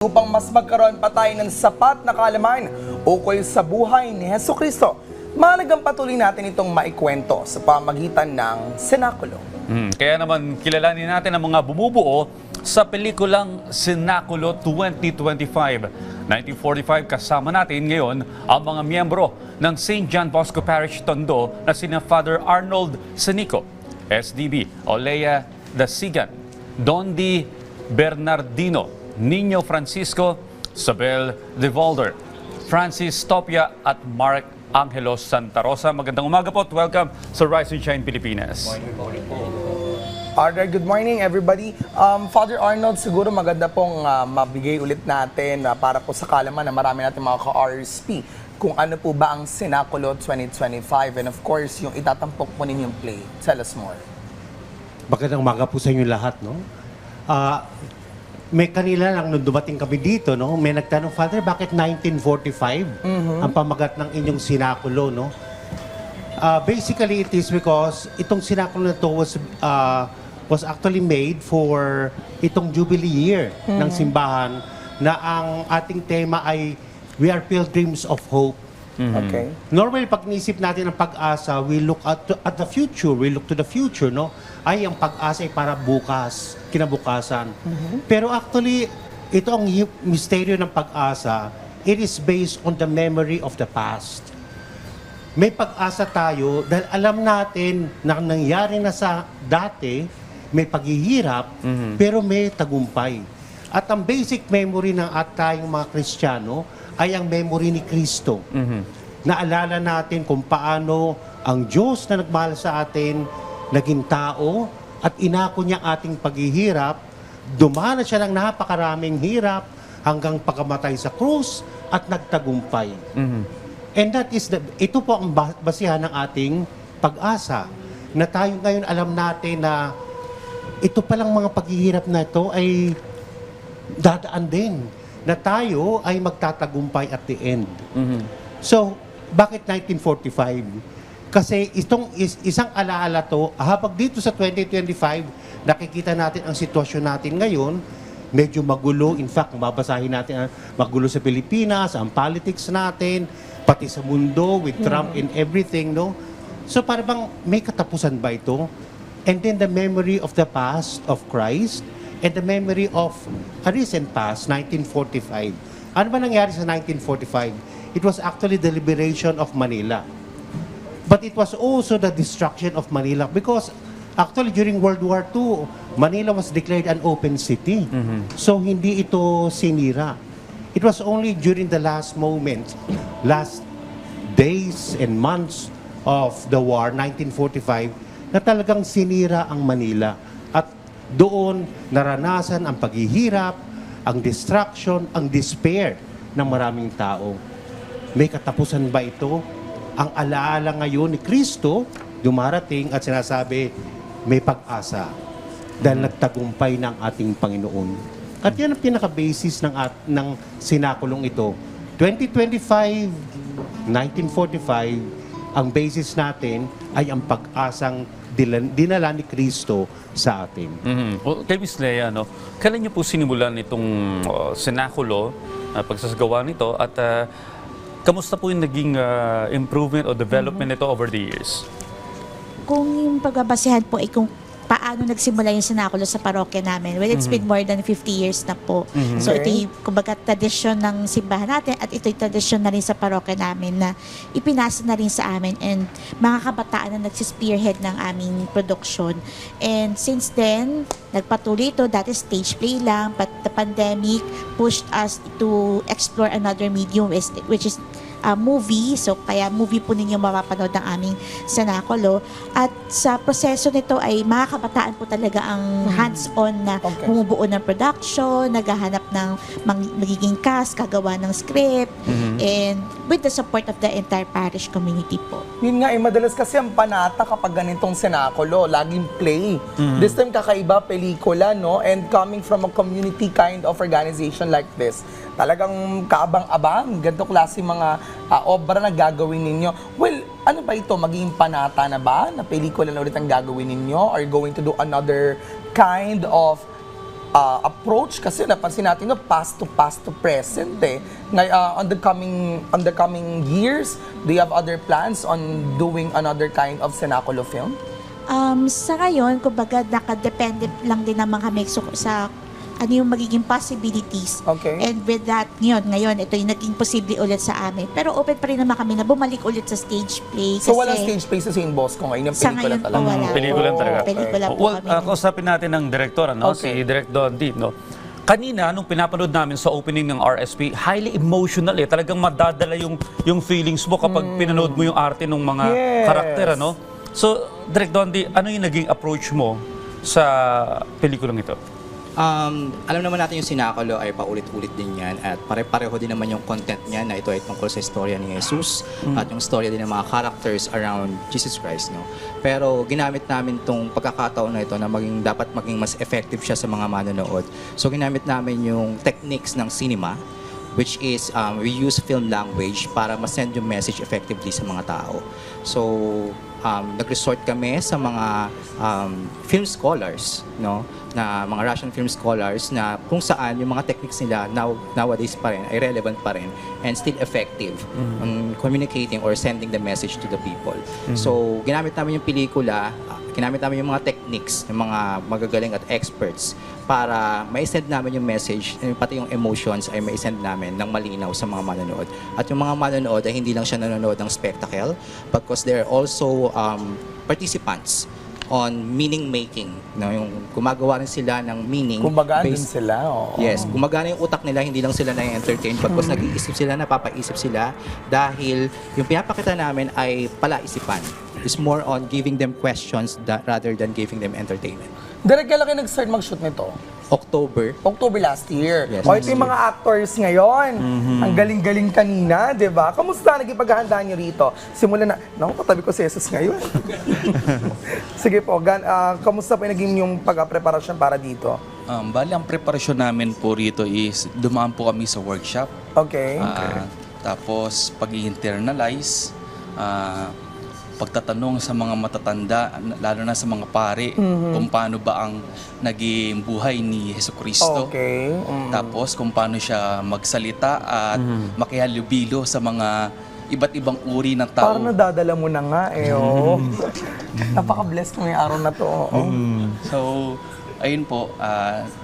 Upang mas magkaroon pa tayo ng sapat na kaalaman ukol sa buhay ni Hesukristo, mahalagang patuloy natin itong maikwento sa pamagitan ng senakulo. Kaya naman kilalanin natin ang mga bumubuo sa pelikulang Cenaculo 2025. 1945 kasama natin ngayon ang mga miyembro ng St. John Bosco Parish Tondo na sina Father Arnold Sanico, SDB, Olea Dasigan, Dondi Bernardino, Nino Francisco, Sabel De Volder, Francis Topia at Mark Angelo Santa Rosa. Magandang umaga po at welcome sa Rise and Shine Pilipinas. Alright, good morning everybody. Father Arnold, siguro maganda pong mabigay ulit natin para po sa kalaman na marami natin mga ka-RSP kung ano po ba ang Cenaculo 2025 and of course yung itatampok po ninyong play. Tell us more. Magandang umaga po sa inyo lahat, no? May kanila lang nung dumating kami dito, no? May nagtanong, Father, bakit 1945 ang pamagat ng inyong sinakulo, no? Basically, it is because itong sinakulo na to was actually made for itong Jubilee year ng simbahan na ang ating tema ay We Are Pilgrims of Hope. Okay. Normally, pag nisip natin ang pag-asa, we look at the future, we look to the future, no? Ay, ang pag-asa ay para bukas, kinabukasan. Pero actually, ito ang misteryo ng pag-asa, it is based on the memory of the past. May pag-asa tayo dahil alam natin na nangyari na sa dati, may paghihirap, pero may tagumpay. At ang basic memory ng tayong mga Kristiyano ay ang memory ni Kristo. Naalala natin kung paano ang Diyos na nagmahal sa atin, naging tao, at inako niya ating paghihirap, dumanas siya ng napakaraming hirap hanggang pagkamatay sa krus at nagtagumpay. And that is ito po ang basihan ng ating pag-asa. Na tayo ngayon alam natin na ito palang mga paghihirap na ito ay dadaan din. Na tayo ay magtatagumpay at the end. So, bakit 1945? Kasi itong isang alaala to, habang dito sa 2025, nakikita natin ang sitwasyon natin ngayon, medyo magulo. In fact, mabasahin natin magulo sa Pilipinas, ang politics natin, pati sa mundo with Trump and everything, no? So, parang may katapusan ba ito? And then the memory of the past of Christ, and the memory of a recent past, 1945. Ano ba nangyari sa 1945? It was actually the liberation of Manila. But it was also the destruction of Manila because actually during World War II, Manila was declared an open city. So hindi ito sinira. It was only during the last moment, last days and months of the war, 1945, na talagang sinira ang Manila. At doon naranasan ang paghihirap, ang destruction, ang despair ng maraming tao. May katapusan ba ito? Ang alaala ngayon ni Kristo, dumarating at sinasabi, may pag-asa dahil nagtagumpay ng ating Panginoon. At yan ang pinaka-basis ng sinakulong ito. 2025, 1945, ang basis natin ay ang pag-asang dinala ni Kristo sa atin. Kay Miss Lea, no, kailan niyo po sinimulan itong senakulo, pagsasagawa nito, at kamusta po yung naging improvement o development nito over the years? Kung yung pagbabasehan po ay kung paano nagsimula yung senakulo sa parokya namin. Well, it's been more than 50 years na po. So ito yung kumbaga tradisyon ng simbahan natin at ito yung tradisyon na rin sa parokya namin na ipinasa na rin sa amin and mga kabataan na nagsispearhead ng aming production. And since then, nagpatuloy ito, dati stage play lang, but the pandemic pushed us to explore another medium which is movie. So, kaya movie po ninyo mapapanood ng aming senakulo. At sa proseso nito ay mga kabataan po talaga ang hands-on na bumubuo ng production, naghahanap ng magiging cast, kagawa ng script, and with the support of the entire parish community po. Yun nga, madalas kasi ang panata kapag ganitong senakulo, laging play. This time kakaiba, pelikula, no? And coming from a community kind of organization like this, talagang kaabang-abang, ganito klase mga obra na gagawin ninyo. Well, ano ba ito? Magiging panata na ba? Na pelikula na ulit ang gagawin ninyo? Are you going to do another kind of approach kasi napansin natin no, past to present eh. On the coming years, do you have other plans on doing another kind of Cenaculo film? Sa ngayon, kumbaga, nakadepende lang din naman kami sa ano yung magiging possibilities. Okay. And with that, ngayon, ito yung naging posible ulit sa amin. Pero open pa rin naman kami na bumalik ulit sa stage play. So walang stage play sa St. Bosco ngayon, yung Sa pelikula ngayon po talaga. wala. Pelikula talaga. Pelikula po Well, kami. kausapin natin ng direktor, Okay. si Direk Dondi, no? Kanina, nung pinapanood namin sa opening ng RSP, highly emotional eh. Talagang madadala yung feelings mo kapag pinanood mo yung arte ng mga Yes. karakter, ano? So, Direk Dondi, ano yung naging approach mo sa pelikulang ito? Alam naman natin yung Cenaculo ay paulit-ulit din yan at pare-pareho din naman yung content niya na ito ay tungkol sa istorya ni Jesus at yung istorya din ng mga characters around Jesus Christ. No? Pero ginamit namin itong pagkakataon na ito na dapat maging mas effective siya sa mga manonood. So ginamit namin yung techniques ng cinema, which is we use film language para ma-send yung message effectively sa mga tao. So, nag-resort kami sa mga film scholars, no? Na mga Russian film scholars na kung saan yung mga techniques nila nowadays pa rin ay relevant pa rin and still effective on communicating or sending the message to the people. So, ginamit namin yung pelikula, ginamit namin yung mga techniques ng mga magagaling at experts para ma-send namin yung message, pati yung emotions ay ma-send namin ng malinaw sa mga manonood. At yung mga manonood ay hindi lang siya nanonood ng spectacle, because they're also participants on meaning making. No? Yung gumagawa rin sila ng meaning. Kumbaga, din based- sila. Oo. Yes, gumagana yung utak nila, hindi lang sila na-entertain, pagkos nag-iisip sila, napapaisip sila dahil yung pinapakita namin ay palaisipan. It's more on giving them questions rather than giving them entertainment. Direk, kailan kayo nag-start mag-shoot nito? October, October last year. Yes, O, last ito yung mga actors ngayon. Ang galing-galing kanina, di ba? Kamusta naging paghahandaan nyo rito? Simula na, naku, katabi ko si Jesus ngayon. Sige po, kamusta po yung naging yung pag-preparasyon para dito? Bali, ang preparasyon namin po rito is dumaan po kami sa workshop. Okay. Tapos pag-internalize, pagtatanong sa mga matatanda, lalo na sa mga pari, kung paano ba ang naging buhay ni Jesucristo. Okay. Tapos kung paano siya magsalita at makihalubilo sa mga iba't ibang uri ng tao. Parang nadadala mo na nga eh, oh. Napaka-blessed ko ngayong araw na to. Oh. So, ayun po,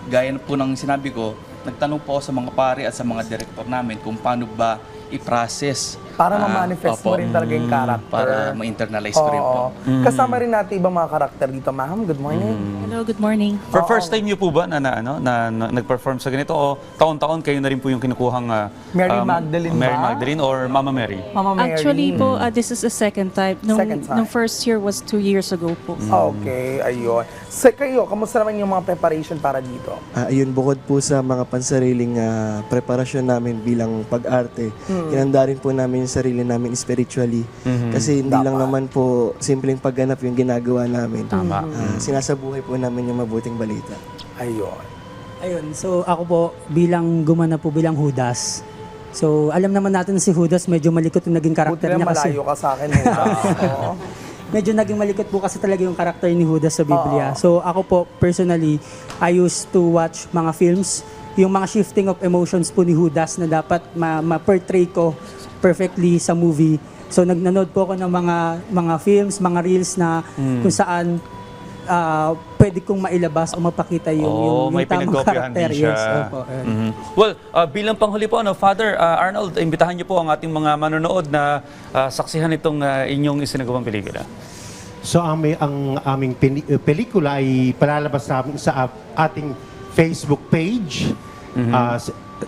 gaya po ng sinabi ko, nagtanong po ako sa mga pari at sa mga direktor namin kung paano ba i-process. Para ma-manifest mo rin talaga yung character. Para ma-internalize ko rin po. Oo. Kasama rin natin ibang mga karakter dito. Ma'am, good morning. Hello, good morning. For first time niyo po ba na nag-perform sa ganito o taon-taon kayo na rin po yung kinukuhang Mary Magdalene Mary ba? Magdalene or Mama Mary? Mama Mary. Actually po, this is the second time. Second time. Nung first year was 2 years ago po. Okay, ayun. So kayo, kamusta naman yung mga preparation para dito? Ayun, bukod po sa mga pansariling preparasyon namin bilang pag-arte, inanda rin po namin yung sarili namin spiritually. Kasi hindi lang naman po simpleng pagganap yung ginagawa namin. Tama. Sinasabuhay po namin yung mabuting balita. Ayun. Ayun, so ako po bilang gumana po bilang Judas. So alam naman natin si Judas medyo malikot yung naging Buti karakter na niya kasi. malayo ka sa akin. Oo. Medyo naging malikot po kasi talaga yung karakter ni Judas sa Biblia. So ako po personally, I used to watch mga films, yung mga shifting of emotions po ni Judas na dapat ma-portray ko perfectly sa movie. So nanood po ako ng mga films, mga reels na kung saan pwede kong mailabas o mapakita yung may tamang pinagkopyahan karakter. din siya. Yes, opo. Well, bilang panghuli po, Father Arnold, imbitahan niyo po ang ating mga manonood na saksihan itong inyong isinagawang pelikula. So ang aming pelikula ay palalabas namin sa ating Facebook page,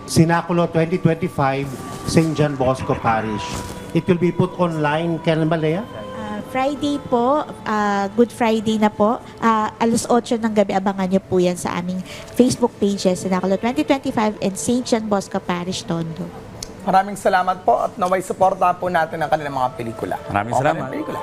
Cenaculo 2025, St. John Bosco Parish. It will be put online, kailan ba, Lea? Friday po, Good Friday na po. Alas 8 ng gabi, abangan nyo po yan sa aming Facebook pages, Cenaculo 2025 and St. John Bosco Parish, Tondo. Maraming salamat po at naway suporta po natin ang kanilang mga pelikula. Maraming O, salamat. kanilang pelikula.